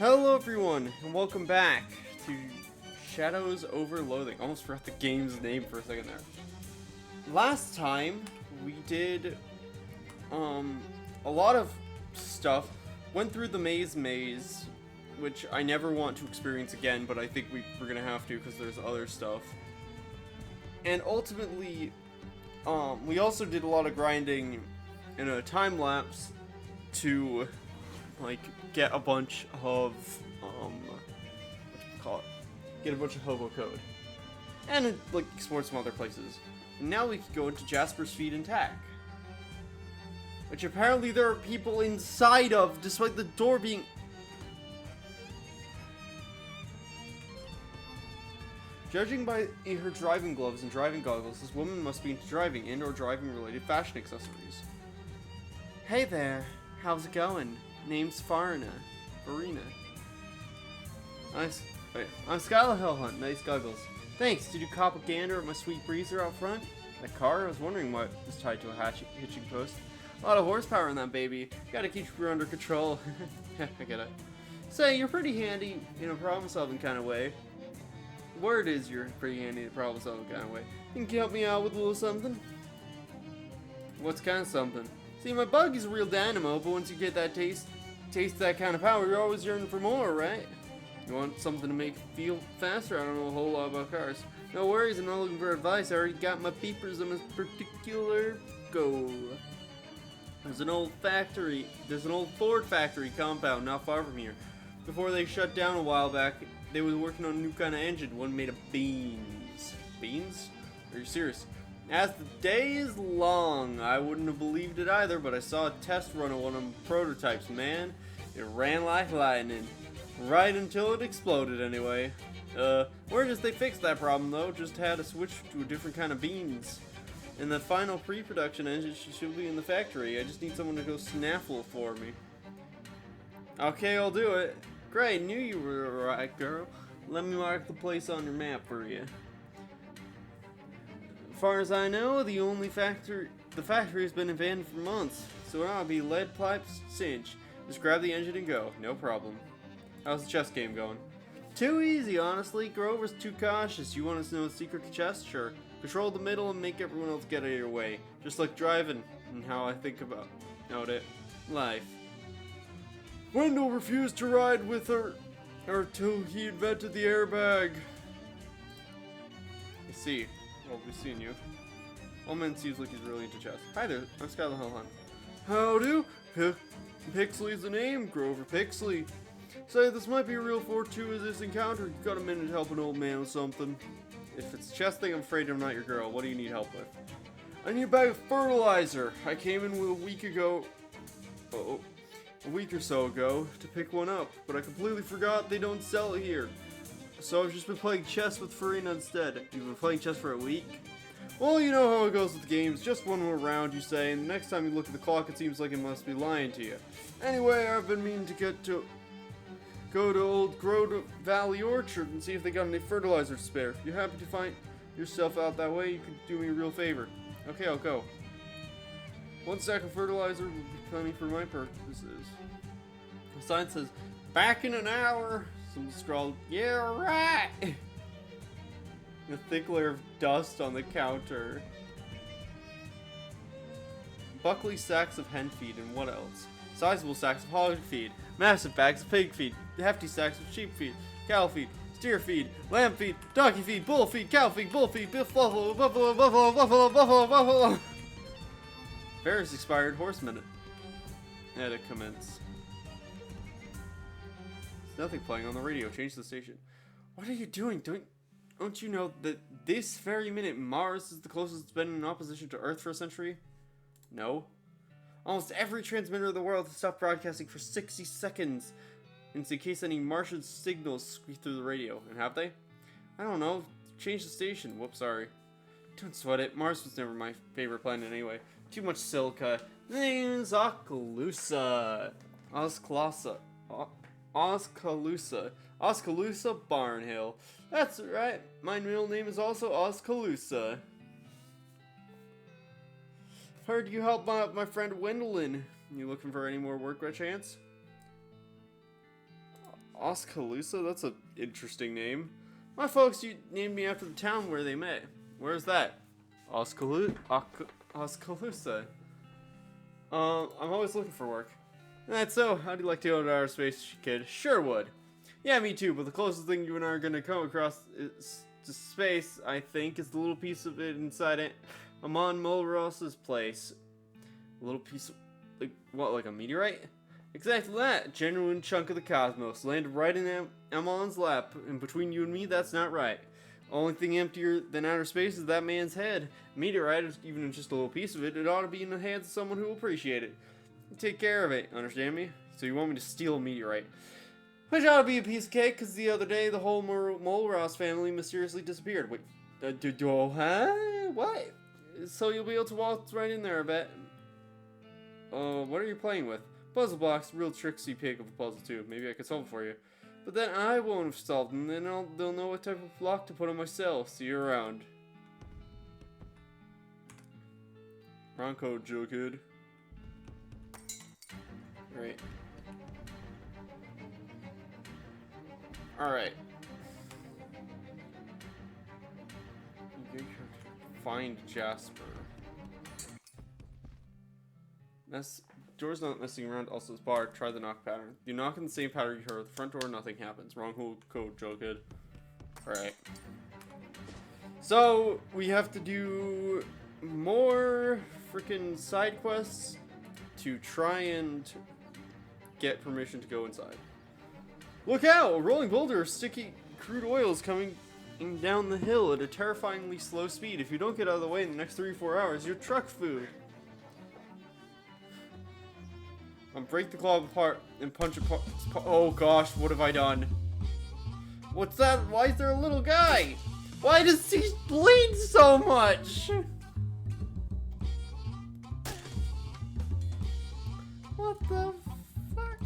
Hello everyone, and welcome back to Shadows over Loathing. Almost forgot the game's name for a second there. Last time, we did, a lot of stuff. Went through the maze, which I never want to experience again, but I think we're gonna have to because there's other stuff. And ultimately, we also did a lot of grinding in a time lapse to like get a bunch of get a bunch of hobo code and like explore some other places. And now we can go into Jasper's Feed and Tack, which apparently there are people inside of, despite the door being. Judging by her driving gloves and driving goggles, this woman must be into driving and or driving related fashion accessories. Hey there, how's it going? Name's Farina. Nice. Wait, I'm SkylaWuzHere. Nice goggles. Thanks. Did you cop a gander at my sweet breezer out front? That car? I was wondering what was tied to a hitching post. A lot of horsepower in that baby. Gotta keep her under control. I get it. Say, you're pretty handy in a problem-solving kind of way. Word is you're pretty handy in a problem-solving kind of way. Think you help me out with a little something? What's kind of something? See, my buggy's a real dynamo, but once you get that taste that kind of power, you're always yearning for more, right? You want something to make you feel faster? I don't know a whole lot about cars. No worries, I'm not looking for advice. I already got my beepers on this particular goal. There's an old Ford factory compound not far from here. Before they shut down a while back, they was working on a new kind of engine, one made of beans. Beans? Are you serious? As the day is long, I wouldn't have believed it either, but I saw a test run of one of them prototypes, man. It ran like lightning. Right until it exploded, anyway. Where does they fix that problem, though? Just had to switch to a different kind of beans. And the final pre-production engine should be in the factory. I just need someone to go snaffle for me. Okay, I'll do it. Great, knew you were right, girl. Let me mark the place on your map for you. As far as I know, the factory has been abandoned for months, so it'll be lead pipes cinch. Just grab the engine and go, no problem. How's the chess game going? Too easy, honestly. Grover's too cautious. You want to know the secret to chess? Sure. Control the middle and make everyone else get out of your way. Just like driving, and how I think about it. Life. Wendell refused to ride with her till he invented the airbag. I see. Well, we've seen you. Old man seems like he's really into chess. Hi there, I'm SkylaWuzHere. How do? Pixley's the name, Grover Pixley. Say, this might be a real fortuitous encounter. You got a minute to help an old man with something? If it's a chess thing, I'm afraid I'm not your girl. What do you need help with? I need a bag of fertilizer. I came in with a week or so ago to pick one up, but I completely forgot they don't sell it here. So I've just been playing chess with Farina instead. You've been playing chess for a week? Well, you know how it goes with games. Just one more round, you say, and the next time you look at the clock, it seems like it must be lying to you. Anyway, I've been meaning to go to Old Grove Valley Orchard and see if they got any fertilizer to spare. If you're happy to find yourself out that way, you could do me a real favor. Okay, I'll go. 1 sack of fertilizer would be plenty for my purposes. The sign says, back in an hour. Someone scrawled, yeah, right. A thick layer of dust on the counter. Buckley sacks of hen feed and what else? Sizable sacks of hog feed. Massive bags of pig feed. Hefty sacks of sheep feed. Cow feed. Steer feed. Lamb feed. Donkey feed. Bull feed. Cow feed. Bull feed. Buffalo. Buffalo. Buffalo. Buffalo. Buffalo. Buffalo. Ferris expired horse minute. Edit commence. There's nothing playing on the radio. Change the station. What are you doing? Don't you know that this very minute Mars is the closest it's been in opposition to Earth for a century? No. Almost every transmitter in the world has stopped broadcasting for 60 seconds in case any Martian signals squeak through the radio. And have they? I don't know. Change the station. Whoops, sorry. Don't sweat it. Mars was never my favorite planet anyway. Too much silica. Name's Oskaloosa. Oskaloosa Barnhill. That's right. My middle name is also Oskaloosa. Heard you helped my friend Wendell. You looking for any more work by chance? Oskaloosa? That's an interesting name. My folks named me after the town where they met. Where's that? Oskaloosa. I'm always looking for work. That's so. How'd you like to go to outer space, kid? Sure would. Yeah, me too, but the closest thing you and I are gonna come across to space, I think, is the little piece of it inside it. Amon Mulross's place. A little piece of, like, what, like a meteorite? Exactly that. A genuine chunk of the cosmos. Landed right in Amon's lap. And between you and me, that's not right. Only thing emptier than outer space is that man's head. Meteorite, even just a little piece of it, it ought to be in the hands of someone who will appreciate it. Take care of it, understand me? So you want me to steal a meteorite. Which ought to be a piece of cake, because the other day the whole Mulross family mysteriously disappeared. Wait, huh? What? So you'll be able to waltz right in there, I bet. What are you playing with? Puzzle blocks, real tricksy pig of a puzzle too. Maybe I could solve it for you. But then I won't have solved them, and then they'll know what type of block to put on myself. See you around. Bronco Joe Kid. Right. Alright. Find Jasper. Door's not messing around, also it's barred. Try the knock pattern. You knock in the same pattern you heard at the front door, nothing happens. Wrong code, Joe Kid. Alright. So, we have to do more freaking side quests to try and get permission to go inside. Look out! A rolling boulder of sticky crude oil is coming down the hill at a terrifyingly slow speed. If you don't get out of the way in the next 3 or 4 hours, you're truck food. Break the claw apart and punch it. Oh gosh, what have I done? What's that? Why is there a little guy? Why does he bleed so much? What the fuck?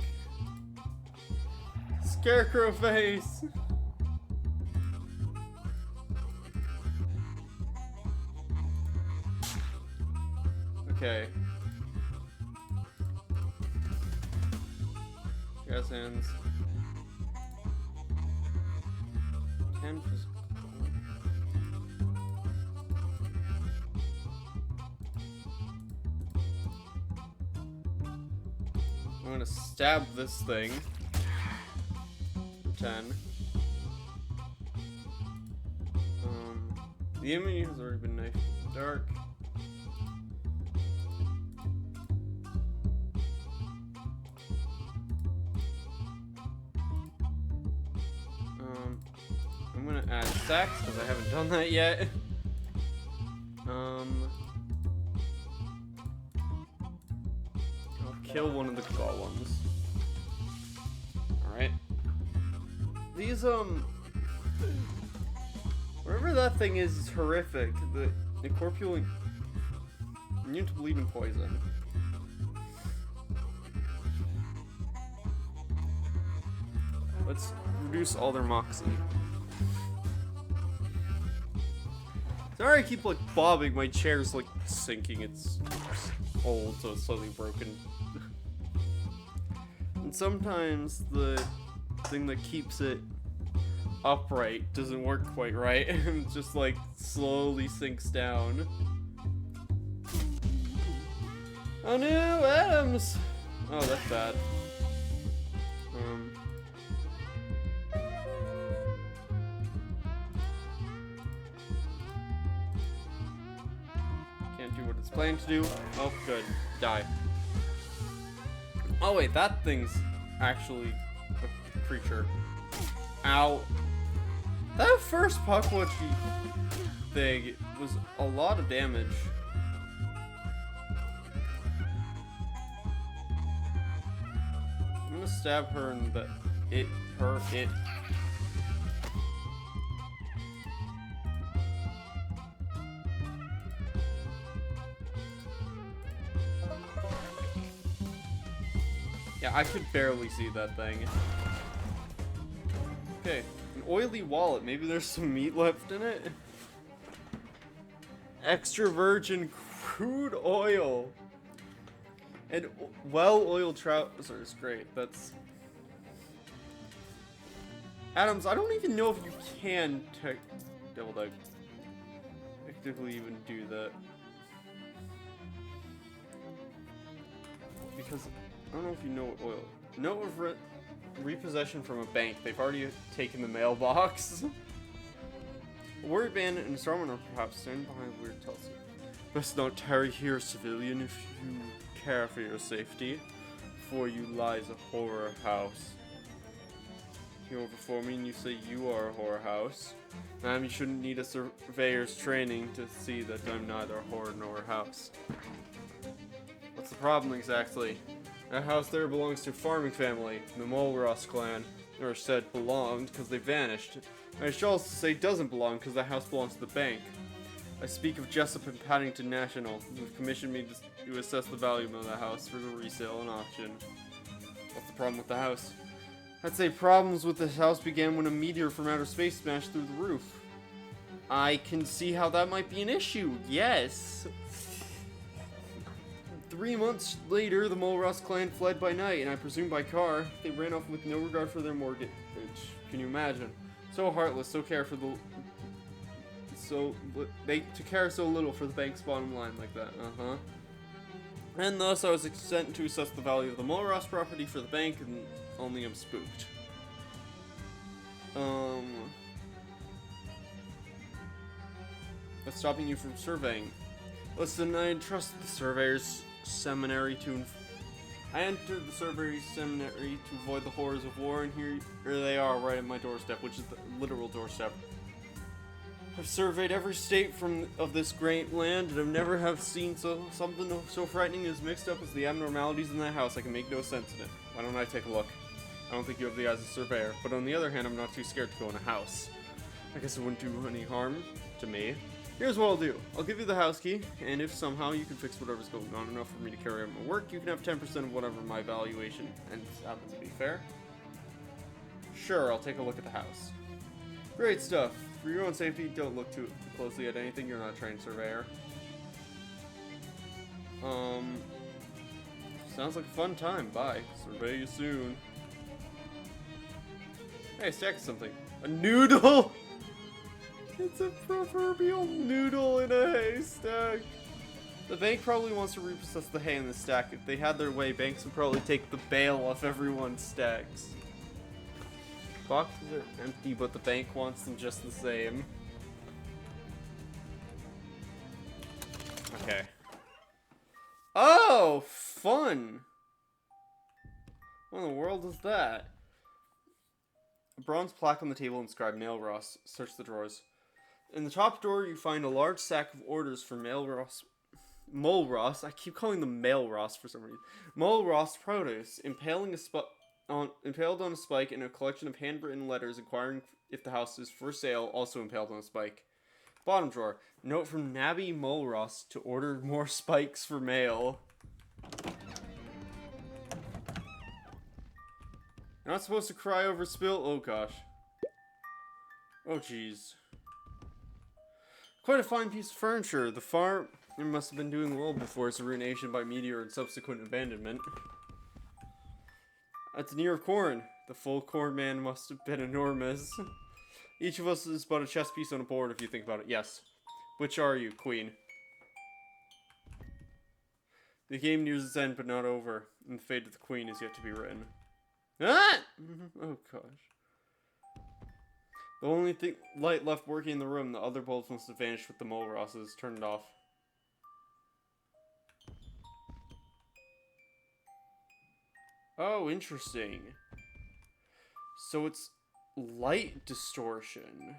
Scarecrow face. Okay. Gas hands. 10 physical. I'm gonna stab this thing. 10. The enemy has already been knifed in the dark. I'm gonna add stacks because I haven't done that yet. I'll kill one of the golems. Alright. These, wherever that thing is horrific. The corpulent, immune to bleed and poison. Let's reduce all their moxie. Sorry I keep like bobbing, my chair's like sinking, it's old so it's slowly broken. And sometimes the thing that keeps it upright doesn't work quite right and it just like slowly sinks down. Oh no, Adams! Oh, that's bad. Can't do what it's planned to do. Oh, good. Die. Oh wait, that thing's actually a creature. Ow. That first Puckwatchy thing was a lot of damage. I'm gonna stab her in the it. Yeah, I could barely see that thing. Okay, an oily wallet. Maybe there's some meat left in it. Extra virgin crude oil. And well-oiled trousers. Great, that's... Adams, I don't even know if you can technically even do that. Because, I don't know if you know oil. Note of repossession from a bank. They've already taken the mailbox. A worried bandit and a strawman are perhaps standing behind a weird telescope. Best not tarry here, civilian, if you care for your safety. Before you lies a horror house. You're before me and you say you are a horror house. You shouldn't need a surveyor's training to see that I'm neither a horror nor a house. What's the problem exactly? That house there belongs to a farming family, the Molros clan. Or said belonged because they vanished. I should also say doesn't belong because that house belongs to the bank. I speak of Jessup and Paddington National, who've commissioned me to assess the value of the house for the resale and auction. What's the problem with the house? I'd say problems with this house began when a meteor from outer space smashed through the roof. I can see how that might be an issue, yes. 3 months later, the Molros clan fled by night, and I presume by car. They ran off with no regard for their mortgage. Can you imagine? So heartless, to care so little for the bank's bottom line like that. And thus, I was sent to assess the value of the Molros property for the bank, and only I'm spooked. What's stopping you from surveying? Listen, I entrusted the surveyor's seminary to... I entered the surveyor's seminary to avoid the horrors of war, and here they are, right at my doorstep, which is the literal doorstep. I've surveyed every state of this great land, and I've never have seen something so frightening as mixed up as the abnormalities in that house. I can make no sense in it. Why don't I take a look? I don't think you have the eyes of a surveyor, but on the other hand, I'm not too scared to go in a house. I guess it wouldn't do any harm to me. Here's what I'll do. I'll give you the house key, and if somehow you can fix whatever's going on enough for me to carry out my work, you can have 10% of whatever my valuation happens to be fair. Sure, I'll take a look at the house. Great stuff. For your own safety, don't look too closely at anything. You're not a trained surveyor. Sounds like a fun time. Bye. Survey you soon. Hey, stack something. A noodle! It's a proverbial noodle in a haystack. The bank probably wants to repossess the hay in the stack. If they had their way, banks would probably take the bail off everyone's stacks. Boxes are empty, but the bank wants them just the same. Okay. Oh, fun! What in the world is that? A bronze plaque on the table inscribed Mail Ross. Search the drawers. In the top drawer, you find a large stack of orders for Mole Ross. I keep calling them Mail Ross for some reason. Mole Ross produce, impaled on a spike, and a collection of handwritten letters inquiring if the house is for sale, also impaled on a spike. Bottom drawer, note from Nabby Mole Ross to order more spikes for mail. You're not supposed to cry over spill. Oh gosh. Oh jeez. Quite a fine piece of furniture. The farm must have been doing well before its ruination by meteor and subsequent abandonment. That's an ear of corn. The full corn man must have been enormous. Each of us is but a chess piece on a board if you think about it. Yes. Which are you, queen? The game nears its end but not over, and the fate of the queen is yet to be written. Ah! Oh gosh. The only light left working in the room, the other bulbs must have vanished with the Mole Rosses turned off. Oh, interesting. So it's light distortion.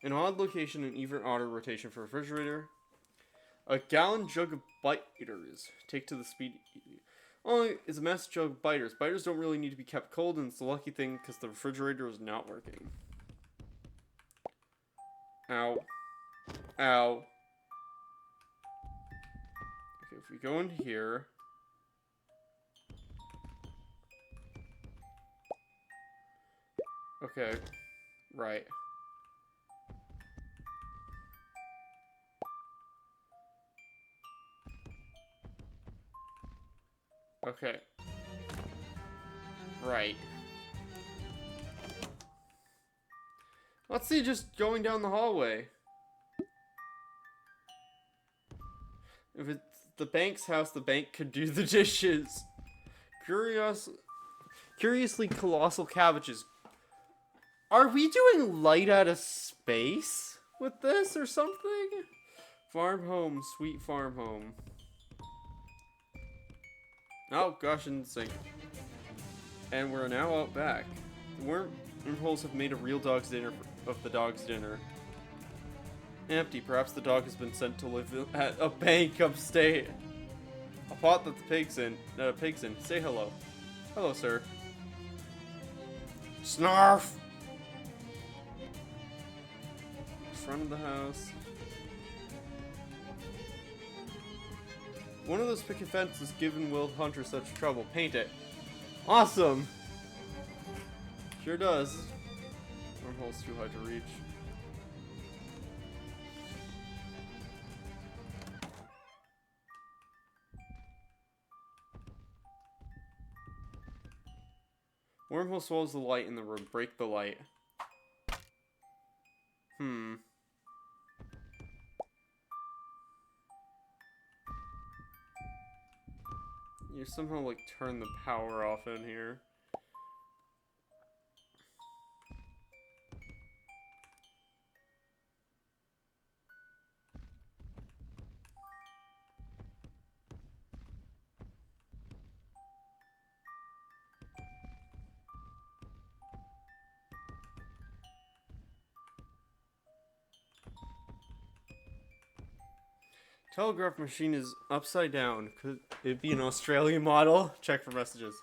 An odd location and even odder rotation for a refrigerator. A gallon jug of biters. Take to the speed. Only is a massive jug of biters. Biters don't really need to be kept cold, and it's a lucky thing because the refrigerator is not working. Ow. Ow. Okay, if we go in here. Okay. Right. Okay. Right. Let's see, just going down the hallway. If it's the bank's house, the bank could do the dishes. Curiously colossal cabbages. Are we doing light out of space with this or something? Farm home, sweet farm home. Oh gosh, in the sink. And we're now out back. The wormholes have made a real dog's dinner of the dog's dinner. Empty. Perhaps the dog has been sent to live at a bank upstate. A pot that the pig's in. Say hello. Hello, sir. Snarf! Front of the house. One of those picket fences given Will Hunter such trouble. Paint it. Awesome! Sure does. Wormhole's too hard to reach. Wormhole swallows the light in the room. Break the light. You somehow, like, turn the power off in here. Telegraph machine is upside down. Could it be an Australian model? Check for messages.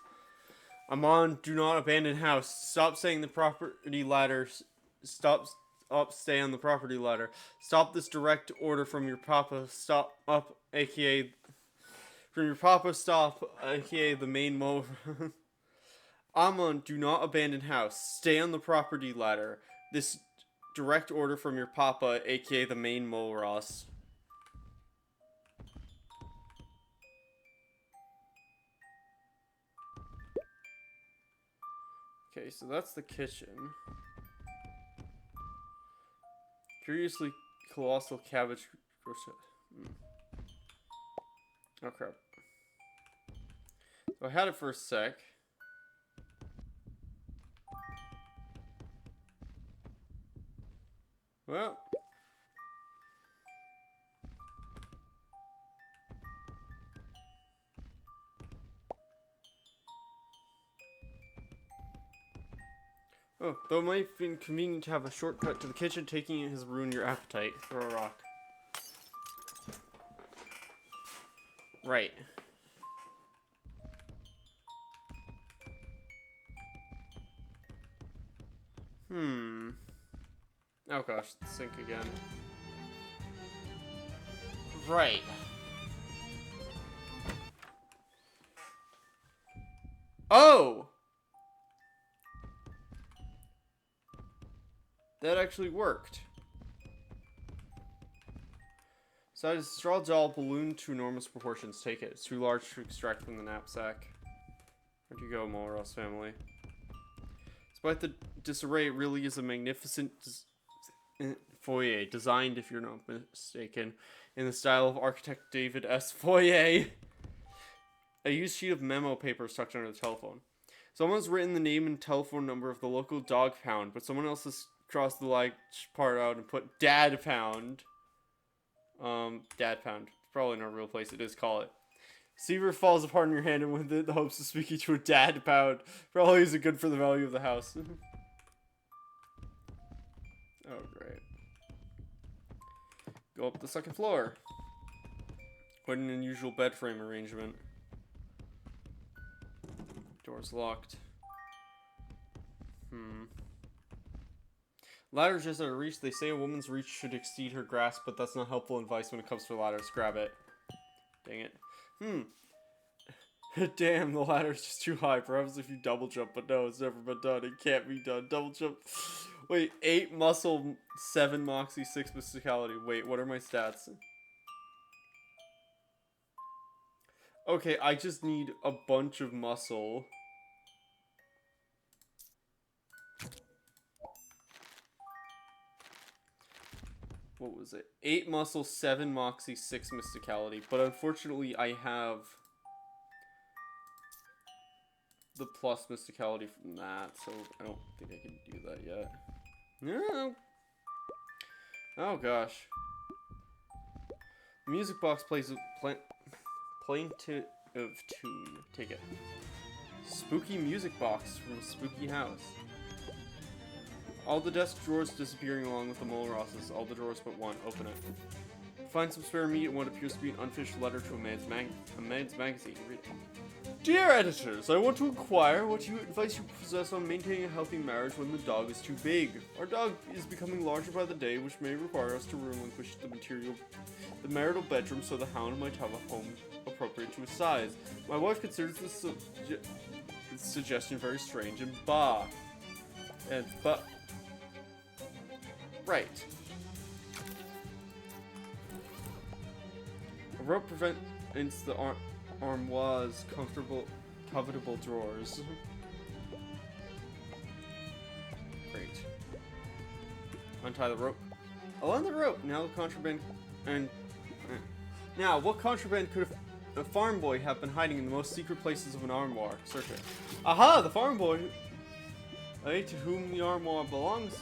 I'm on do not abandon house. Stop saying the property ladder. Stay on the property ladder. Stop this direct order from your papa. Stop up, aka from your papa. Stop, aka the main mower. I'm on do not abandon house. Stay on the property ladder. This direct order from your papa, aka the main Ross. Okay, so that's the kitchen. Curiously colossal cabbage. Oh crap. So I had it for a sec. Well. Oh, though it might be convenient to have a shortcut to the kitchen, taking it has ruined your appetite. Throw a rock. Right. Oh gosh, the sink again. Right. Oh! That actually worked. Size a straw doll balloon to enormous proportions. Take it. It's too large to extract from the knapsack. Where'd you go, Mulross family? Despite the disarray, it really is a magnificent foyer, designed, if you're not mistaken, in the style of architect David S. Foyer. A used sheet of memo paper is tucked under the telephone. Someone's written the name and telephone number of the local dog pound, but someone else has crossed the large part out and put Dad Pound. Dad Pound. Probably not a real place. It is, call it. Seaver falls apart in your hand, and with it, the hopes of speaking to a Dad Pound probably isn't good for the value of the house. Oh, great. Go up the second floor. Quite an unusual bed frame arrangement. Door's locked. Ladder's just out of reach. They say a woman's reach should exceed her grasp, but that's not helpful advice when it comes to ladders. Grab it. Dang it. Damn, the ladder's just too high. Perhaps if you double jump, but no, it's never been done. It can't be done. Double jump. Wait, 8 muscle, 7 moxie, 6 physicality. Wait, what are my stats? Okay, I just need a bunch of muscle. what was it? 8 muscle, 7 moxie, 6 mysticality. But unfortunately, I have the plus mysticality from that, so I don't think I can do that yet. No. Oh gosh. The music box plays a plaintive tune. Take it. Spooky music box from a spooky house. All the desk drawers disappearing along with the mole rosses. All the drawers but one. Open it. Find some spare meat and what appears to be an unfinished letter to a man's magazine. Read it. Dear editors, I want to inquire what advice you possess on maintaining a healthy marriage when the dog is too big. Our dog is becoming larger by the day, which may require us to relinquish the marital bedroom so the hound might have a home appropriate to his size. My wife considers this suggestion very strange and right. A rope prevents the armoire's covetable drawers. Great. Untie the rope. I'll end the rope. Now the contraband now, what contraband could a farm boy have been hiding in the most secret places of an armoire? Search it. Aha! The farm boy, to whom the armoire belongs,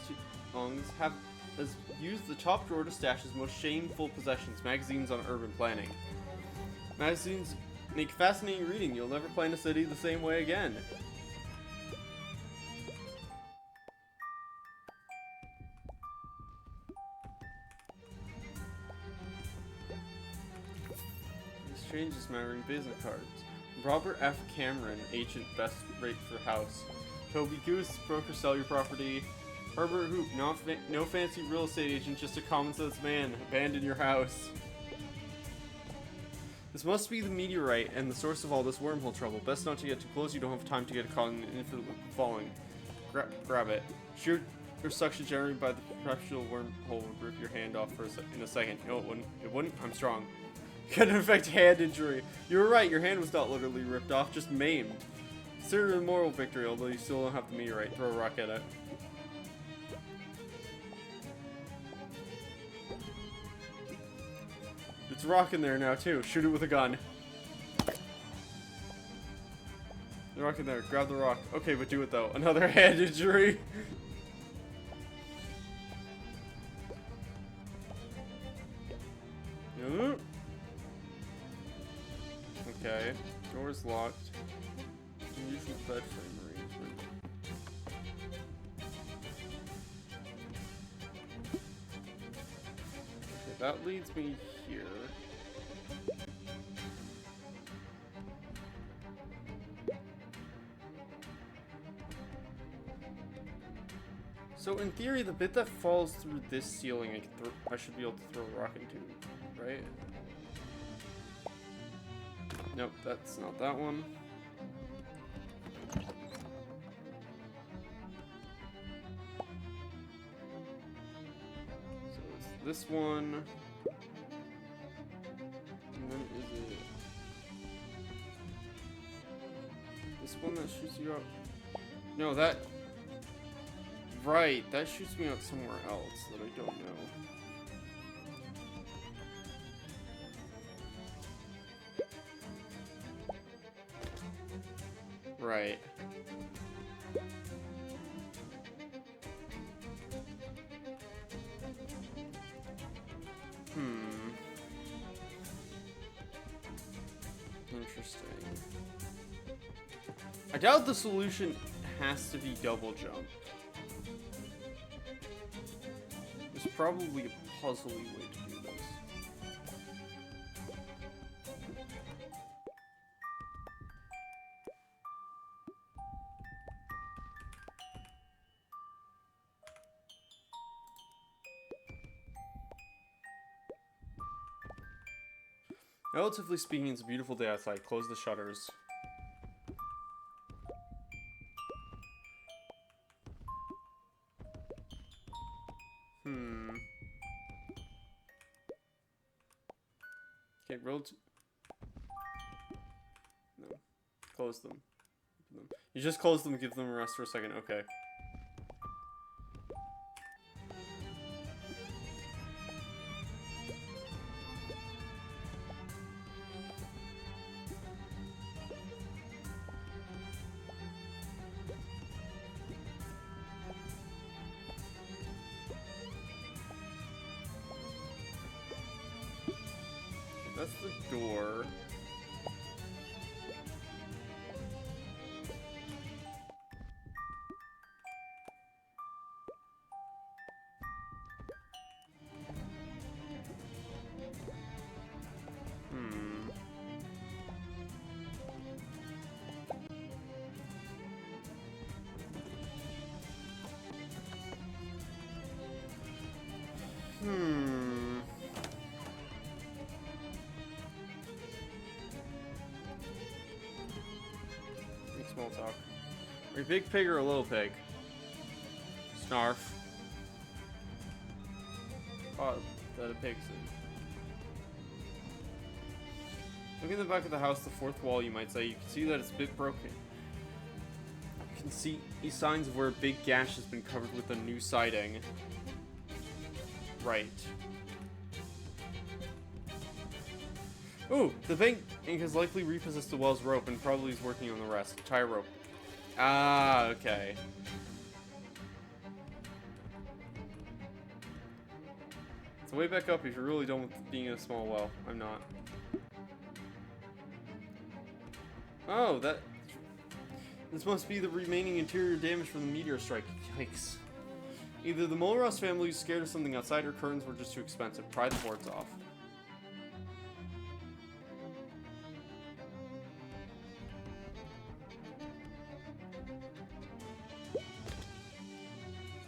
has used the top drawer to stash his most shameful possessions: magazines on urban planning. Magazines make fascinating reading. You'll never plan a city the same way again. Exchanges mattering business cards. Robert F. Cameron, agent, best rate for house. Toby Goose, broker, sell your property. Herbert Hoop, no fancy real estate agent, just a common sense man. Abandon your house. This must be the meteorite and the source of all this wormhole trouble. Best not to get too close. You don't have time to get caught in infinite falling. Grab it. Sheer suction generated by the perpetual wormhole will rip your hand off in a second. No, it wouldn't. It wouldn't. I'm strong. Could affect hand injury. You were right. Your hand was not literally ripped off, just maimed. Consider it a moral victory, although you still don't have the meteorite. Throw a rock at it. It's a rock in there now, too. Shoot it with a gun. The rock in there. Grab the rock. Okay, but do it, though. Another hand injury. Okay. Door's locked. Unusual bed frame arrangement. Okay, that leads me here. So in theory, the bit that falls through this ceiling, I should be able to throw a rock into, right? Nope, that's not that one. So it's this one. And then is it this one that shoots you out? No, that. Right, that shoots me out somewhere else that I don't know. Right. Interesting. I doubt the solution has to be double jump. There's probably a puzzly way to do this. Relatively speaking, it's a beautiful day outside. Close the shutters. Okay, no. Close them. You just close them, give them a rest for a second. Okay. That's the door. Make small talk. Are you a big pig or a little pig? Snarf. Oh, that a pig's in. Looking at the back of the house, the fourth wall, you might say, you can see that it's a bit broken. You can see signs of where a big gash has been covered with a new siding. Right. Ooh, the bank has likely repossessed the well's rope and probably is working on the rest. Tie rope. Ah, okay. So way back up if you're really done with being in a small well. I'm not. Oh, this must be the remaining interior damage from the meteor strike. Yikes. Either the Mulross family was scared of something outside or curtains were just too expensive. Pry the boards off.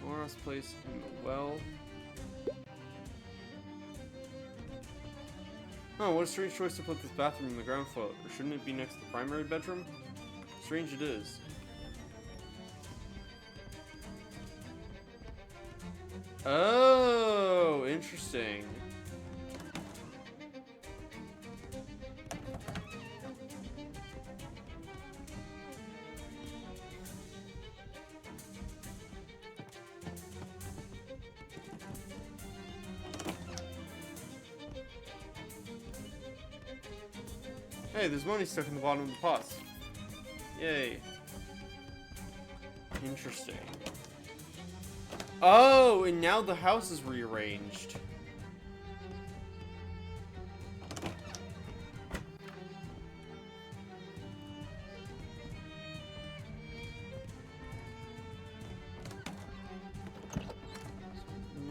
Mulross place in the well. Oh, what a strange choice to put this bathroom in the ground floor. Or shouldn't it be next to the primary bedroom? Strange it is. Oh, interesting. Hey, there's money stuck in the bottom of the pots. Yay. Interesting. Oh, and now the house is rearranged.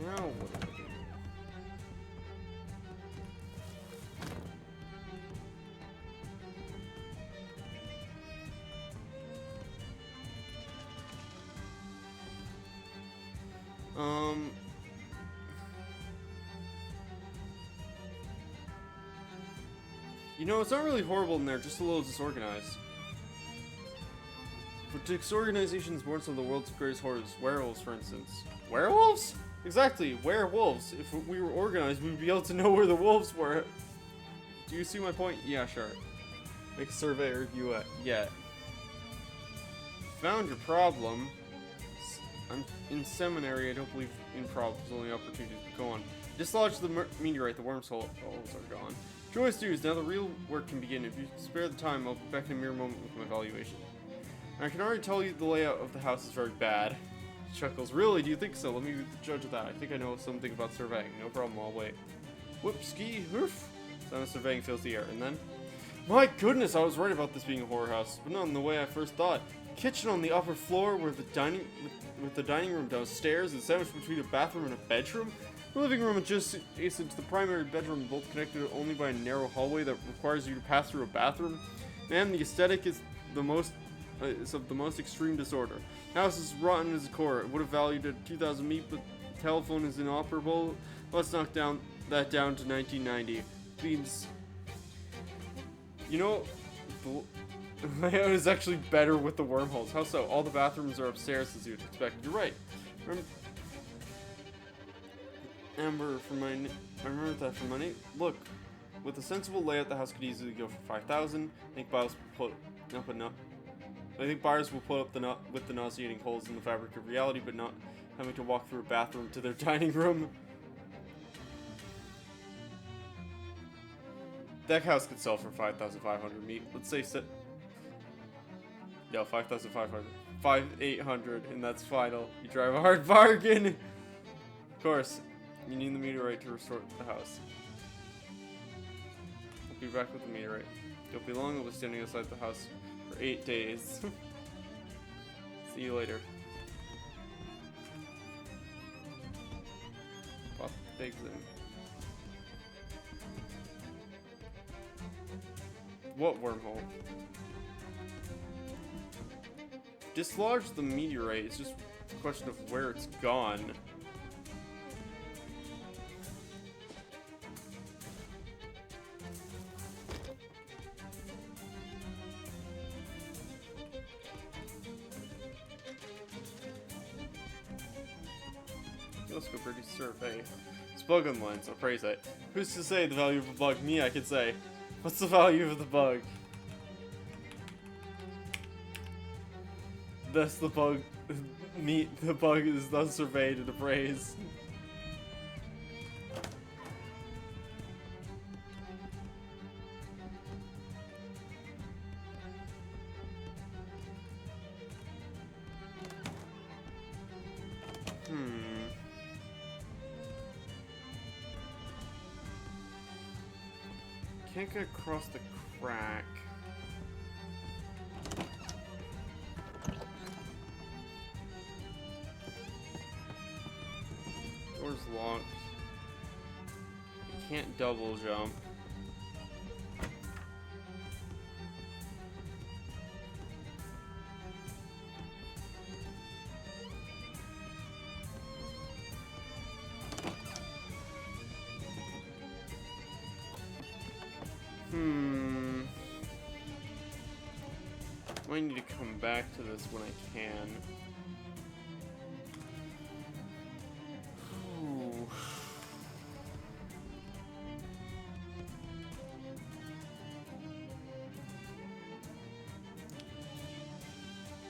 Now what do I do? You know, it's not really horrible in there, just a little disorganized. But disorganization is born some of the world's greatest horrors. Werewolves, for instance. Werewolves? Exactly, werewolves. If we were organized, we'd be able to know where the wolves were. Do you see my point? Yeah, sure. Make a survey or review it. Yeah. Found your problem. I'm in seminary, I don't believe in problems, only opportunities. Go on. Dislodge the meteorite, the worms holes are gone. Joyous dudes, now the real work can begin. If you spare the time, I'll be back in a mere moment with my evaluation. And I can already tell you the layout of the house is very bad. Chuckles. Really? Do you think so? Let me be the judge of that. I think I know something about surveying. No problem, I'll wait. Whoops, ski, hoof. Sound of surveying fills the air. And then? My goodness, I was right about this being a horror house, but not in the way I first thought. Kitchen on the upper floor with the dining room downstairs and sandwiched between a bathroom and a bedroom. The living room adjacent to the primary bedroom, both connected only by a narrow hallway that requires you to pass through a bathroom. Man, the aesthetic is of the most extreme disorder. House is rotten as a core. It would have valued at 2,000 meat, but the telephone is inoperable. Let's knock that down to 1990. Means, you know, the layout is actually better with the wormholes. How so? All the bathrooms are upstairs as you'd expect. You're right. Amber, I remember that from my name. Look, with a sensible layout, the house could easily go for 5,000. I think buyers will put up the nauseating holes in the fabric of reality, but not having to walk through a bathroom to their dining room. That house could sell for 5,500 meat. Let's say no, 5,500. 5,800, and that's final. You drive a hard bargain. Of course. You need the meteorite to restore the house. be back with the meteorite. You'll be long, I'll be standing outside the house for 8 days. See you later. Pop pigs in. What wormhole? Dislodge the meteorite. It's just a question of where it's gone. Let's go pretty survey. It's bug on lines, I'll praise it. Who's to say the value of a bug? Me, I could say. What's the value of the bug? Thus the bug the bug is thus surveyed and appraised. Can't get across the crack. Door's locked. I can't double jump. I need to come back to this when I can. Ooh.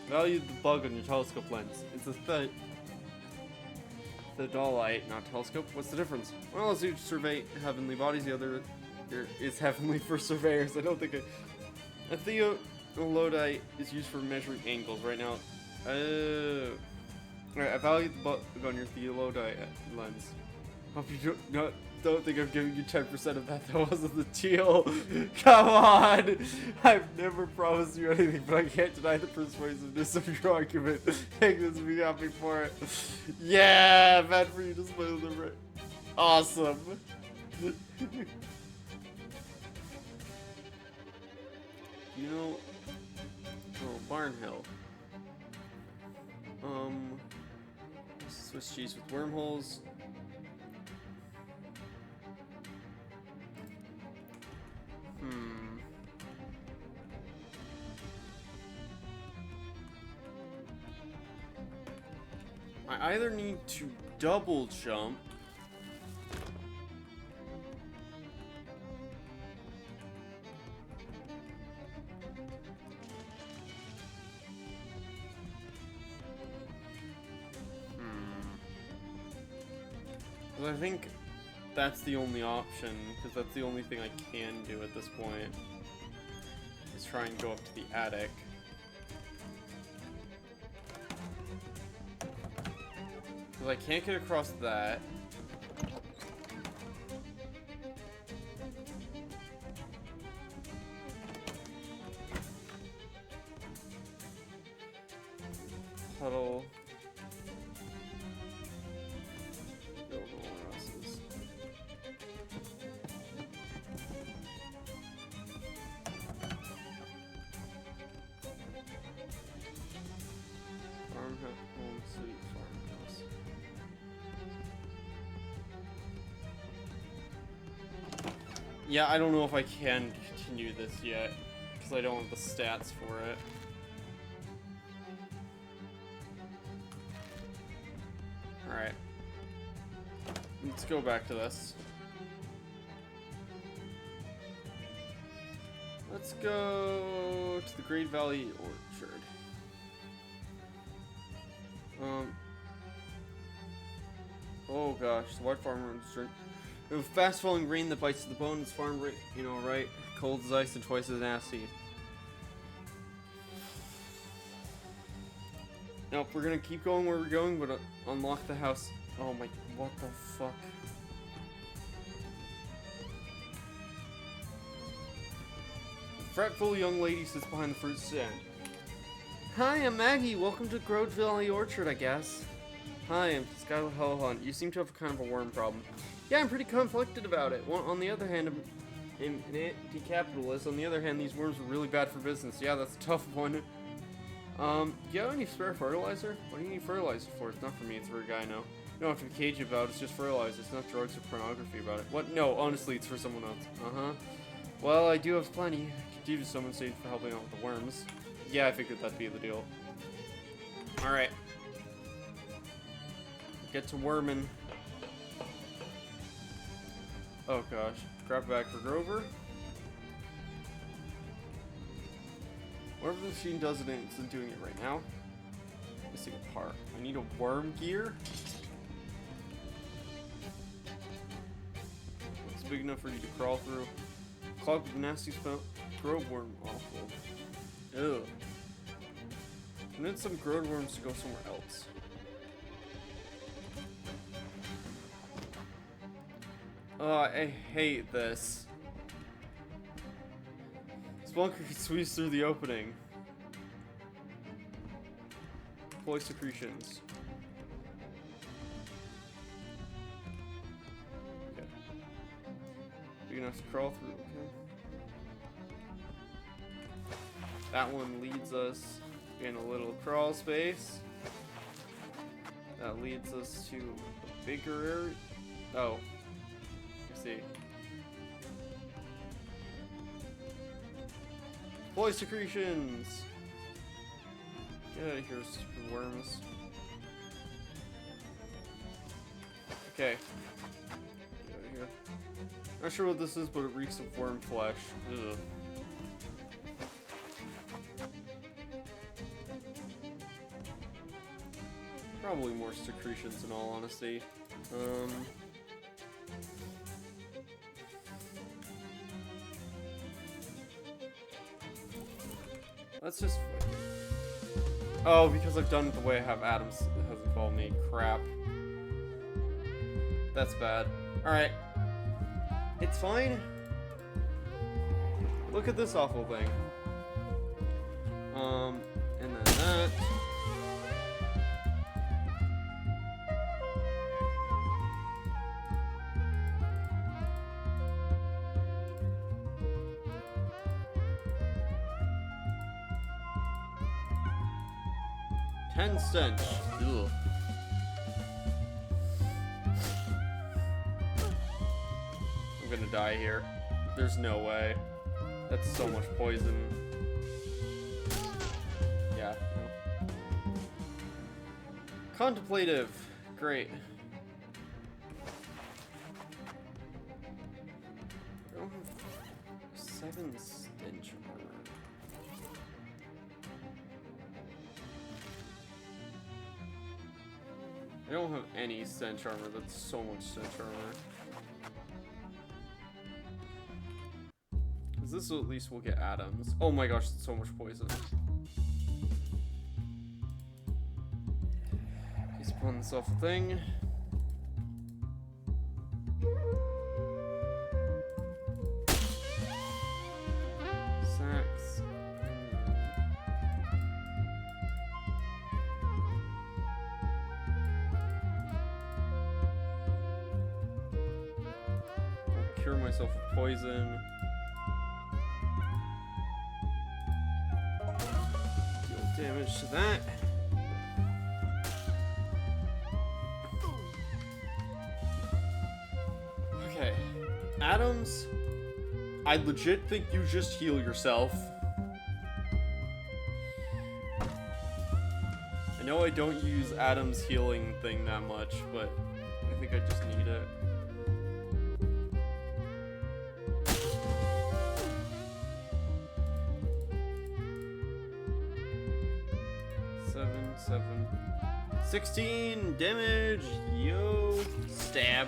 Value the bug on your telescope lens. It's a theodolite, not telescope. What's the difference? Well, as you survey heavenly bodies, the other is heavenly for surveyors. I don't think a theodolite is used for measuring angles right now. Alright, I value the bug on your theodolite lens. Hope you don't think I'm giving you 10% of that. That wasn't the deal. Come on! I've never promised you anything, but I can't deny the persuasiveness of your argument. Take this, be happy for it. Yeah! Bad for you to spoil the right. Awesome! You know... Oh, Barn Hill. Swiss cheese with wormholes. I either need to double jump I think that's the only option, because that's the only thing I can do at this point, is try and go up to the attic. Because I can't get across that. Puddle. Yeah, I don't know if I can continue this yet, because I don't have the stats for it. Alright. Let's go back to this. Let's go to the Great Valley Orchard. Oh gosh, the white farmer was drink. With fast falling rain that bites to the bone, it's farm right, you know, right? Cold as ice and twice as nasty. Nope, we're gonna keep going where we're going, but unlock the house. Oh my, what the fuck? fretful young lady sits behind the fruit stand. Hi, I'm Maggie. Welcome to Grove Valley Orchard, I guess. Hi, I'm SkylaWuzHere. You seem to have kind of a worm problem. Yeah, I'm pretty conflicted about it. Well, on the other hand, I'm an anti-capitalist. On the other hand, these worms are really bad for business. Yeah, that's a tough one. Do you have any spare fertilizer? What do you need fertilizer for? It's not for me, it's for a guy I know. You don't have to be cagey about it, it's just fertilizer. It's not drugs or pornography about it. What? No, honestly, it's for someone else. Uh-huh. Well, I do have plenty. I could do to someone saved for helping out with the worms. Yeah, I figured that'd be the deal. Alright. Get to worming. Oh gosh. Grab back for Grover. Whatever the machine does, it isn't doing it right now. Missing a part. I need a worm gear. It's big enough for you to crawl through. Clogged with the nasty spout. Grove worm awful. Ugh. Convince some grove worms to go somewhere else. Oh, I hate this. Spelunker squeeze through the opening. Ploy secretions. Okay. Big enough to crawl through, okay. That one leads us in a little crawl space. That leads us to a bigger area. Oh. I see. Ploy secretions! Get out of here, stupid worms. Okay. Get out of here. Not sure what this is, but it reeks of worm flesh. Ugh. Probably more secretions in all honesty. Let's just... Oh, because I've done it the way I have Adams hasn't called me. Crap. That's bad. Alright. It's fine. Look at this awful thing. And then that. Stench. Ugh. I'm gonna die here. There's no way. That's so much poison. Yeah. No. Contemplative. Great. I don't have 7 stench armor. I don't have any stench armor. That's so much stench armor. Cause this at least will get Adams. Oh my gosh, that's so much poison. He's pulling this awful thing. Sacks. Cure myself with poison. Deal damage to that. Okay. Adams, I legit think you just heal yourself. I know I don't use Adam's healing thing that much, but I think I just need it. Seven. 16 damage. Yo. Stab.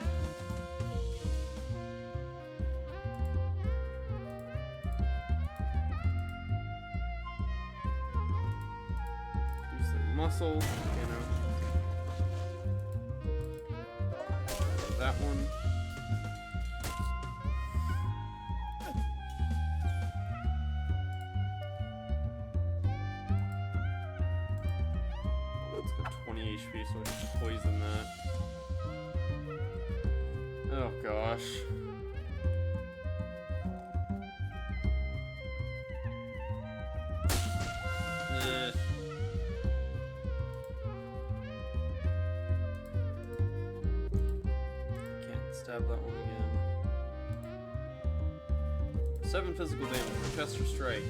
Do some muscle, you know. That one. 20 HP, so I just poison that. Oh gosh. Can't stab that one again. 7 physical damage. Orchestra Strike.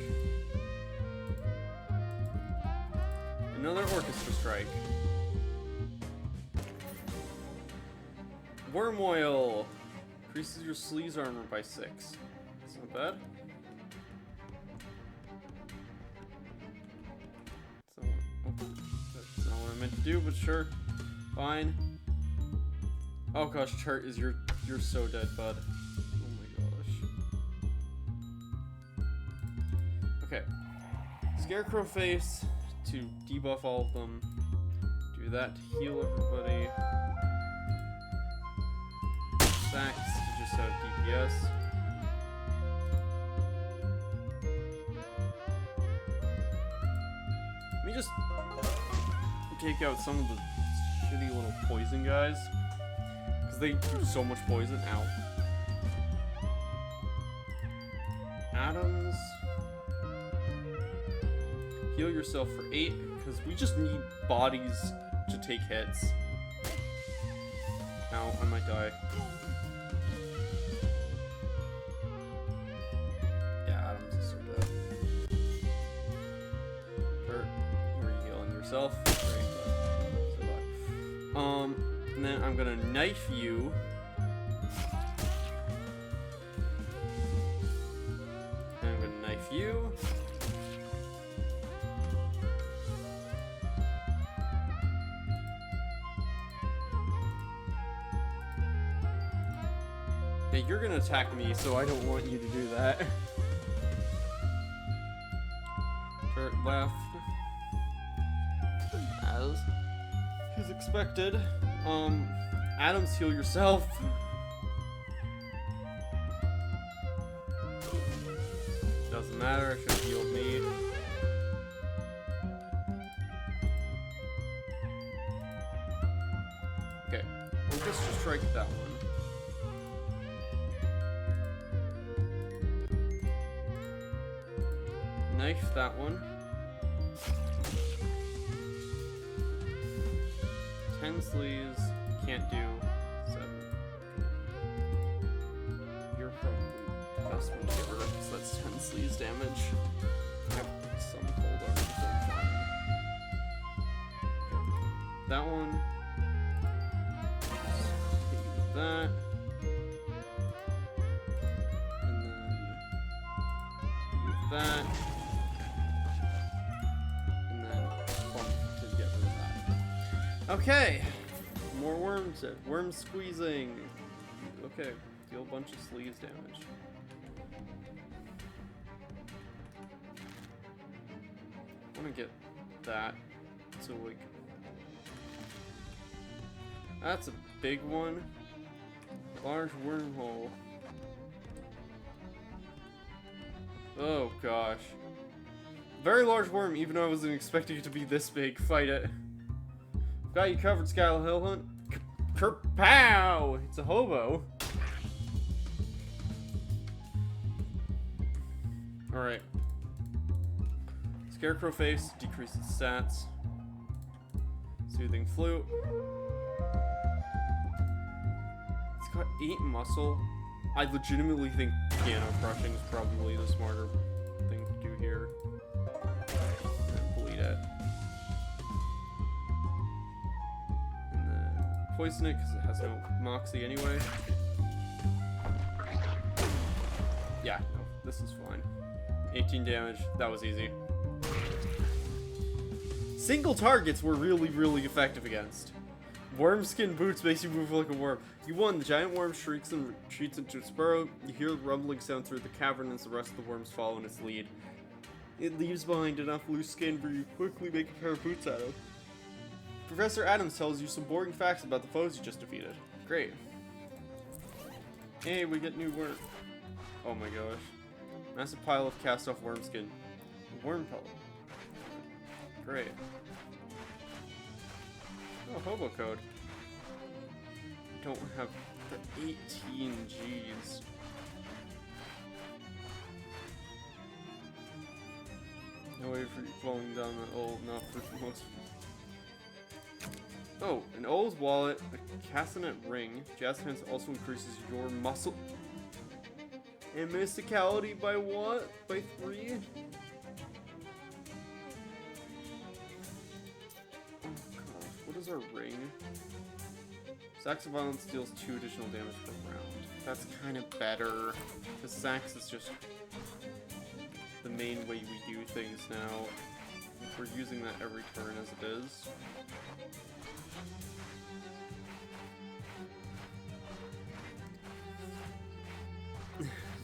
Another Orchestra Strike. Worm Oil. Increases your sleeves armor by 6. That's not bad. That's not what I meant to do, but sure. Fine. Oh gosh, Chart is you're so dead, bud. Oh my gosh. Okay. Scarecrow face to debuff all of them. Do that to heal everybody. Sacks to just have DPS. Let me just take out some of the shitty little poison guys. Because they do so much poison. Ow. Adams. Heal yourself for 8. Because we just need bodies to take hits. Ow, I might die. Yeah, Adams is so dead. Hurt. Were you healing yourself? Great, but so bad. And then I'm gonna knife you. And I'm gonna knife you. Yeah, you're gonna attack me, so I don't want you to do that. Turret left. As is expected. Adams, heal yourself. Doesn't matter, should have healed me. Okay, we'll just strike that one. Knife that one. 10 sleeves, can't do 7. You're probably the best one to get rid of, because that's 10 sleeves damage. Yep, some cold armor, so fine. Okay. That one. Just that. And then move that. Okay, more worms. Worm squeezing. Okay, deal a bunch of sleeves damage. I want to get that. So like, that's a big one. Large wormhole. Oh gosh, very large worm. Even though I wasn't expecting it to be this big. Fight it. Got you covered, SkylaWuzHere. Kerpow! It's a hobo. Alright. Scarecrow face decreases stats. Soothing flute. It's got 8 muscle. I legitimately think piano crushing is probably the smarter thing to do here. Bleed it. Poison it because it has no moxie anyway. Yeah, no, this is fine. 18 damage, that was easy. Single targets were really, really effective against. Worm skin boots makes you move like a worm. You won. The giant worm shrieks and retreats into its burrow. You hear the rumbling sound through the cavern as the rest of the worms follow in its lead. It leaves behind enough loose skin for you to quickly make a pair of boots out of. Professor Adams tells you some boring facts about the foes you just defeated. Great. Hey, we get new worm. Oh my gosh. Massive pile of cast-off worm skin. Worm pellet. Great. hobo code. Don't have the 18 G's. No way for you falling down that old, not for most. Oh, an old wallet, a castanet ring. Jazz hands also increases your muscle and mysticality by what? By 3? Oh gosh, what is our ring? Sax of Violence deals 2 additional damage per round. That's kind of better, because Sax is just the main way we do things now. We're using that every turn as it is.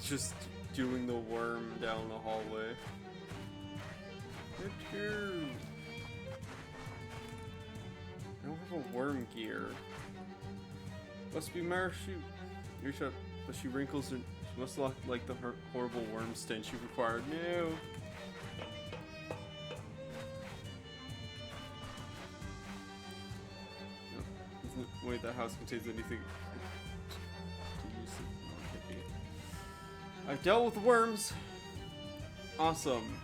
Just doing the worm down the hallway. I don't have a worm gear. Must be Marashoot. Your shot, but she wrinkles and she must look like the horrible worm stench you've acquired. No. Isn't the way the house contains anything. I've dealt with worms. Awesome.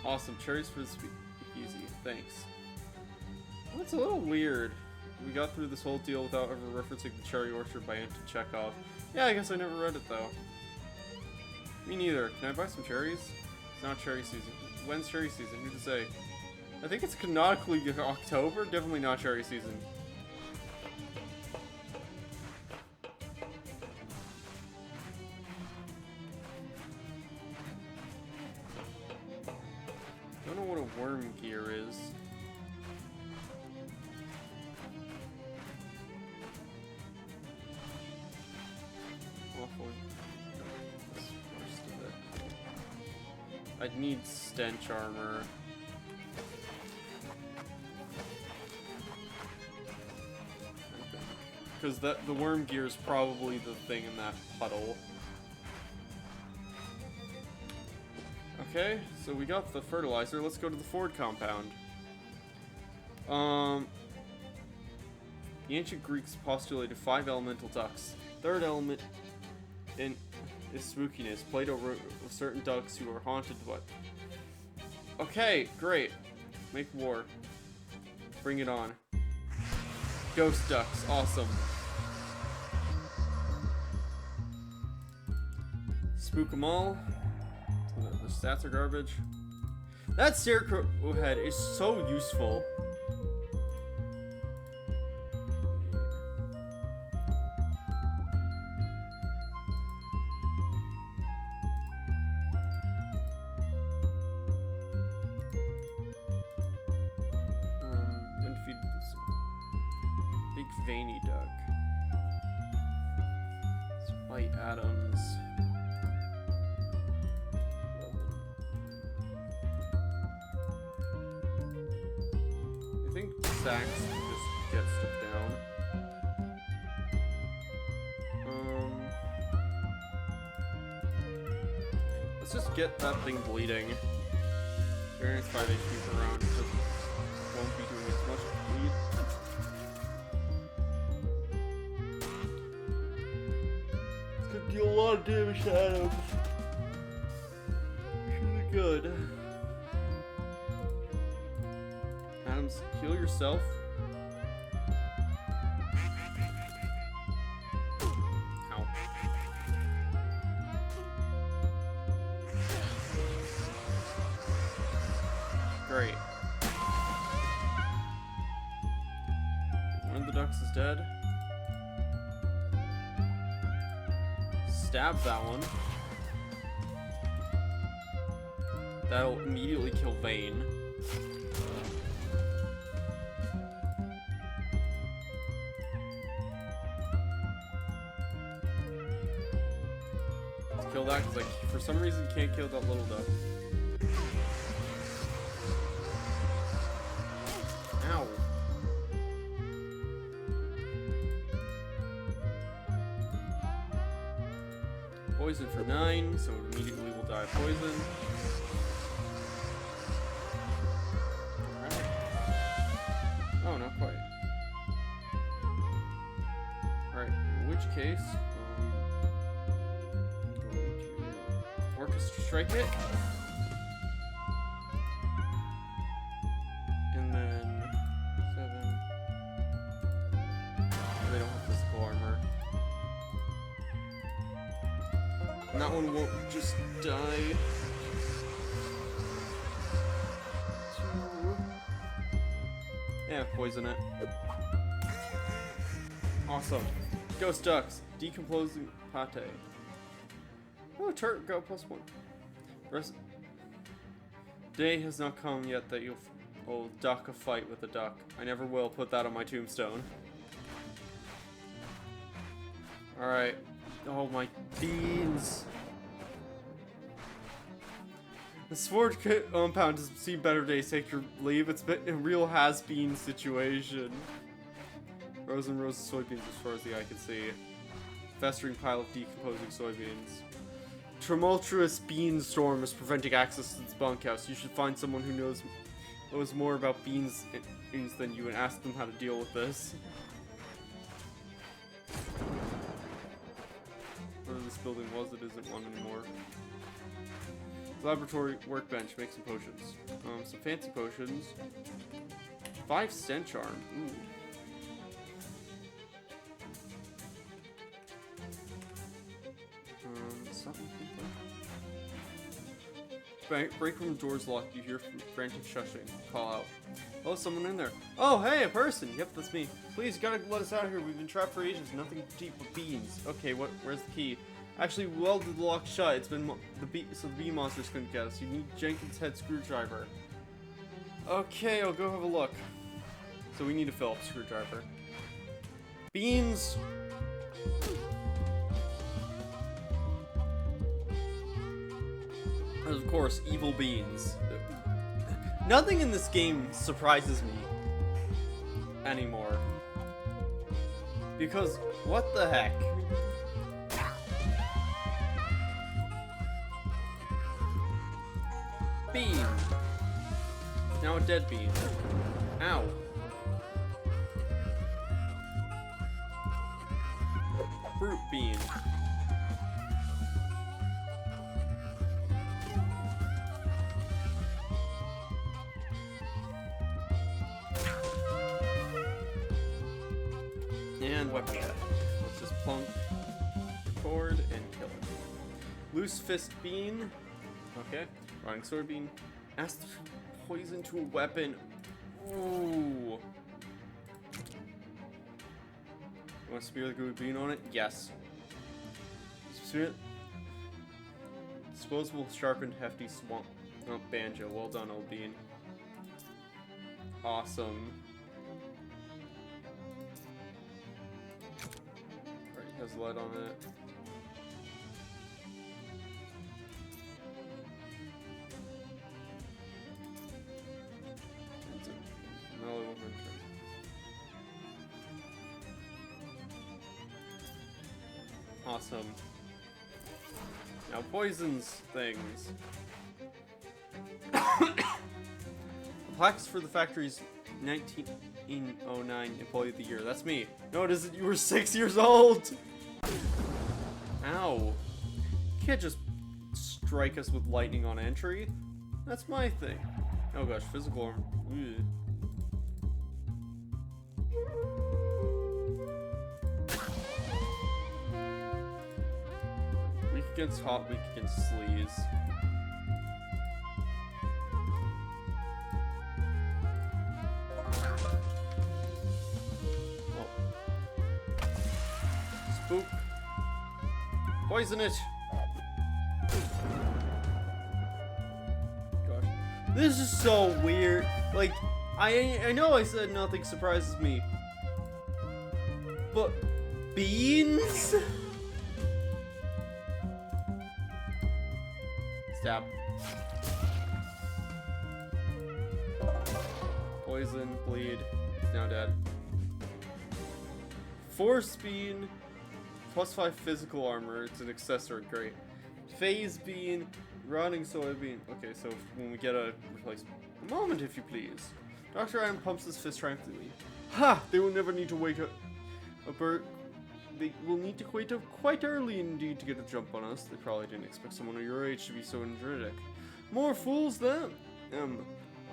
Awesome. Cherries for the speakeasy. Thanks. That's a little weird. We got through this whole deal without ever referencing the Cherry Orchard by Anton Chekhov. Yeah, I guess I never read it though. Me neither. Can I buy some cherries? It's not cherry season. When's cherry season? Who to say? I think it's canonically October. Definitely not cherry season. Don't know what a worm gear is. I'd need stench armor. Because the worm gear is probably the thing in that puddle. Okay, so we got the fertilizer. Let's go to the Ford compound. The ancient Greeks postulated 5 elemental ducks. Third element in is spookiness. Plato wrote of certain ducks who are haunted by. Okay, great. Make war. Bring it on. Ghost ducks, awesome. Spook them all. The stats are garbage. That scarecrow head is so useful. Veiny duck. White Adams. I think Sax can just get stuff down. Let's just get that thing bleeding. Variance 5 HP per round. Just won't be doing as much bleed. Deal a lot of damage to Adams. Really good. Adams, heal yourself. Ow. Great. One of the ducks is dead. Stab that one. That'll immediately kill Vane. Let's kill that because I, for some reason, can't kill that little duck. Ow. Poison for 9, so it immediately will die of poison. Alright. which case, I'm going to orchestra strike it. And then 7. They don't have physical armor. And that one won't just die. 2. Yeah, poison it. Awesome. Ghost ducks. Decomposing pate. Oh, turret go +1. Rest. Day has not come yet that you'll duck a fight with a duck. I never will put that on my tombstone. Alright. Oh my beans. The Sword compound has seen better days. Take your leave. It's been a real has-been situation. Rows and rows of soybeans as far as the eye can see. Festering pile of decomposing soybeans. Tumultuous bean storm is preventing access to this bunkhouse. You should find someone who knows more about beans than you and ask them how to deal with this. Whatever this building was, it isn't one anymore. Laboratory workbench, make some potions. Some fancy potions. 5 stench arm. Ooh. Something. Break room doors locked. You hear frantic shushing. Call out. Oh, someone in there. Oh, hey, a person. Yep, that's me. Please, you gotta let us out of here. We've been trapped for ages. Nothing to eat but beans. Okay, where's the key? Actually, welded the lock shut. It's been so the bee monsters couldn't get us. You need Jenkins' head screwdriver. Okay, I'll go have a look. So we need a Phillips screwdriver. Beans. And of course, evil beans. Nothing in this game surprises me anymore. Because, what the heck? Bean. Now a dead bean. Ow. Fruit bean. And weapon set. Let's just plunk forward and kill it. Loose fist bean. Okay. Rotting soybean. Acid poison to a weapon. Ooh. You want to smear the gooey bean on it? Yes. Smear it. Disposable sharpened hefty swamp. Oh, banjo. Well done, old bean. Awesome. Already has lead on it. Awesome. Now poisons things. Plaques for the factory's 1909 Employee of the Year. That's me. No, it isn't. You were 6 years old. Ow. You can't just strike us with lightning on entry. That's my thing. Oh gosh, physical armor. Ugh. Weak against hot, weak against sleaze. Oh. Spook. Poison it! Gosh. This is so weird. Like, I know I said nothing surprises me. But beans? Stab. Poison, bleed. He's now dead. Force bean. +5 physical armor. It's an accessory. Great. Phase bean. Rotting soybean. Okay, so when we get a replacement. A moment, if you please. Dr. Adam pumps his fist triumphantly. Ha! They will never need to wake up. they will need to wait up quite early indeed to get a jump on us. They probably didn't expect someone of your age to be so energetic. More fools them!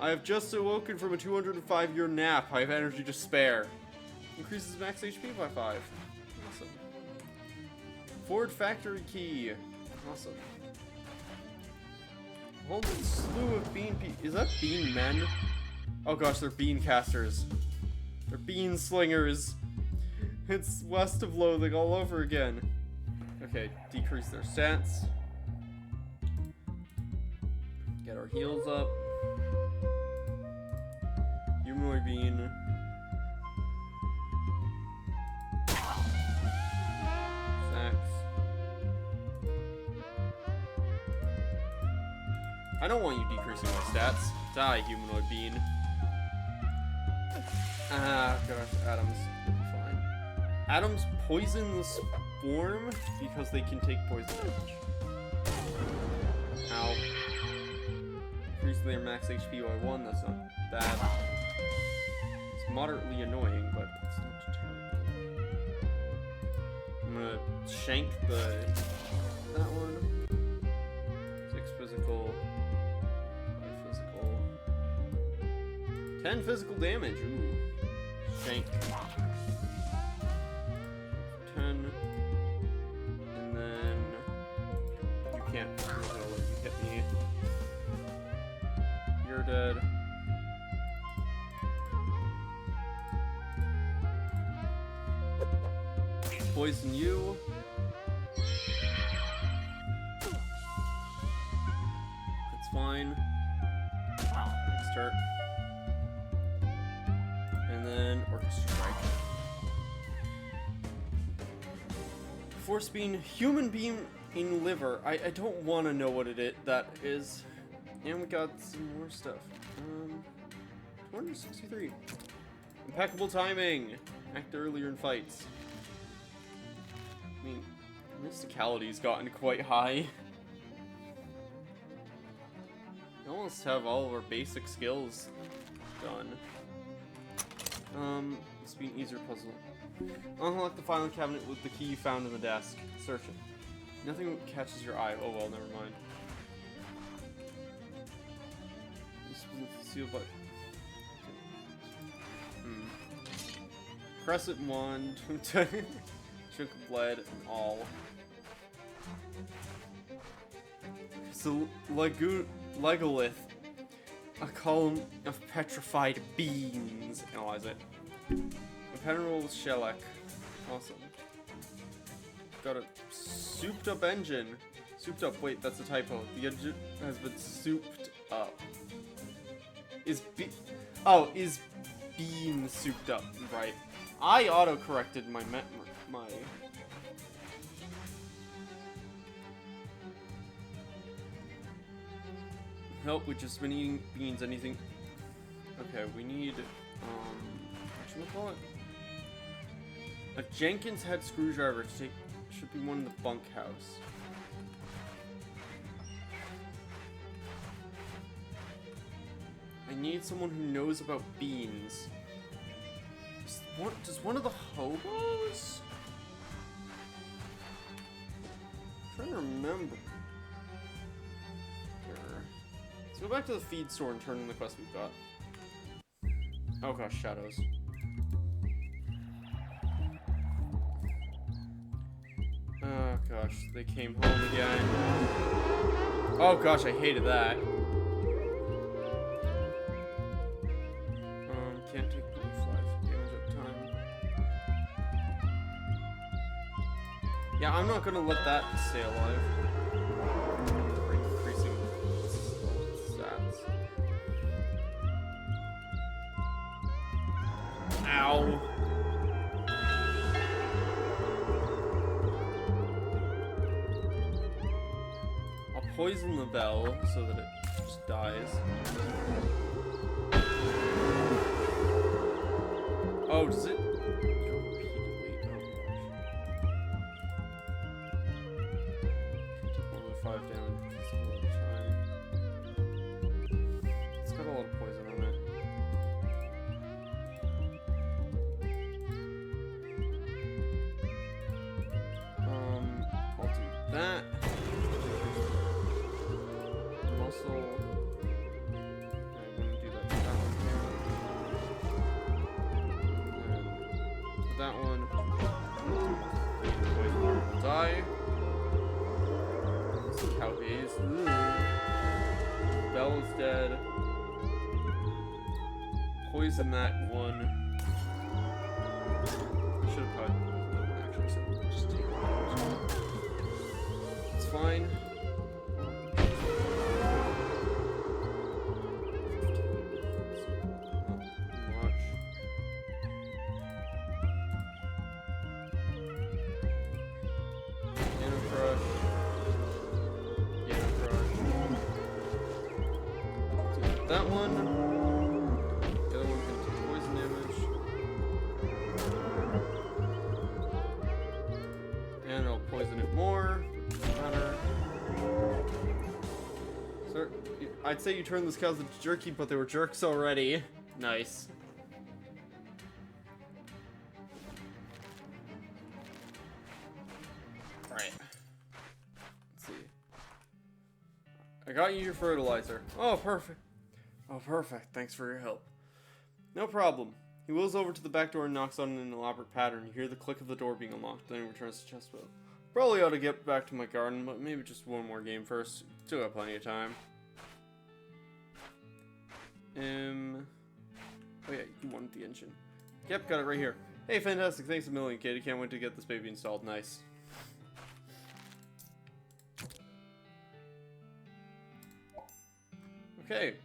I have just awoken from a 205-year nap. I have energy to spare. Increases max HP by 5. Awesome. Ford factory key. Awesome. Hold a slew of bean is that bean men? Oh gosh, they're bean casters. They're bean slingers. It's west of Loathing all over again. Okay, decrease their stats. Get our heals up. Humanoid bean. I don't want you decreasing my stats. Die, humanoid bean. Ah, gosh, atoms will be fine. Atoms poison the swarm because they can take poison damage. Ow. Increasing their max HP by 1, that's not bad. It's moderately annoying, but it's not terrible. I'm gonna shank that one. 6 physical. 10 physical damage. Ooh. Shank. 10. And then you can't let you hit me. You're dead. Poison you. That's fine. Next turn. And then Orchestra Strike. Force Beam, Human Beam in Liver. I don't want to know what that is. And we got some more stuff. 263. Impeccable timing. Act earlier in fights. I mean, mysticality's gotten quite high. We almost have all of our basic skills done. This will be an easier puzzle. Unlock the filing cabinet with the key you found in the desk. Search it. Nothing catches your eye. Oh well, never mind. Seal button. Crescent wand. Chunk of blood and all. So Legalith. A column of petrified beans. Analyze it. Impenetrable shellac. Awesome. Got a souped up engine. Souped up. Wait, that's a typo. The engine has been souped up. Is bean souped up? Right. I auto-corrected my Nope, we've just been eating beans. Anything? Okay, we need, whatchamacallit? A Jenkins head screwdriver to take, should be one in the bunkhouse. I need someone who knows about beans. Does one of the hobos? I'm trying to remember. Let's go back to the feed store and turn in the quest we've got. Oh gosh, shadows. Oh gosh, they came home again. Oh gosh, I hated that. Can't take damage up time. Yeah, I'm not gonna let that stay alive. Increasing stats. Ow. I'll poison the bell so that it just dies. Oh, does it go repeatedly? Oh gosh. Only 5 damage. That's a lot of time. It's got a lot of poison on it. that. Muscle. I wouldn't do that to that one. With that one. Poison will die. Some cow haze. Bell is dead. Poison that one. Should have probably no one actually, so just take it. It's fine. Not much. Piano Crush. Piano Crush. So that one. The other one can take poison damage. And I'll poison it more. Doesn't matter. So, I'd say you turned those cows into jerky, but they were jerks already. Nice. Alright. Let's see. I got you your fertilizer. Oh, perfect. Oh, perfect. Thanks for your help. No problem. He wheels over to the back door and knocks on an elaborate pattern. You hear the click of the door being unlocked, then he returns to Chestwheel. Probably ought to get back to my garden, but maybe just one more game first. Still got plenty of time. Oh yeah, you wanted the engine. Yep, got it right here. Hey, fantastic. Thanks a million, kid. I can't wait to get this baby installed. Nice. Okay.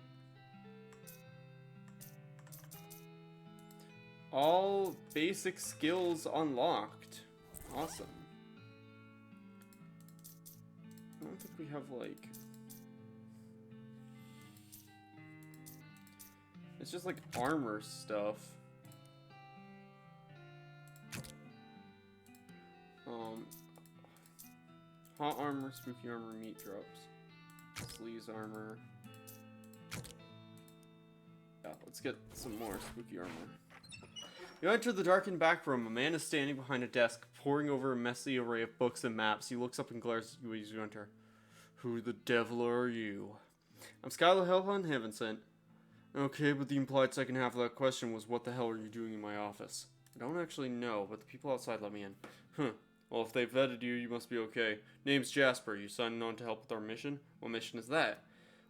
All basic skills unlocked. Awesome. I don't think we have, like... It's just, like, armor stuff. Hot armor, spooky armor, meat drops. Sleaze armor. Yeah, let's get some more spooky armor. You enter the darkened back room. A man is standing behind a desk, poring over a messy array of books and maps. He looks up and glares at you as you enter. Who the devil are you? I'm SkylaWuzHere, Heaven Sent. Okay, but the implied second half of that question was, what the hell are you doing in my office? I don't actually know, but the people outside let me in. Huh. Well, if they vetted you, you must be okay. Name's Jasper. You signed on to help with our mission? What mission is that?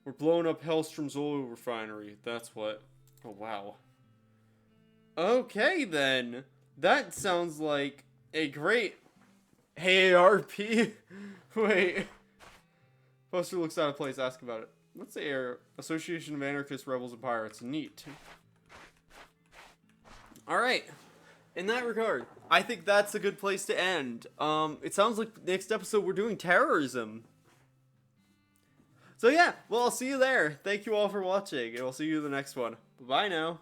We're blowing up Hellstrom's oil refinery. That's what. Oh, wow. Okay, then. That sounds like a great... Hey, RP. Wait. Poster looks out of place. Ask about it. What's the air? Association of Anarchists, Rebels, and Pirates. Neat. Alright. In that regard, I think that's a good place to end. It sounds like next episode we're doing terrorism. So yeah, well, I'll see you there. Thank you all for watching, and I'll see you in the next one. Bye now.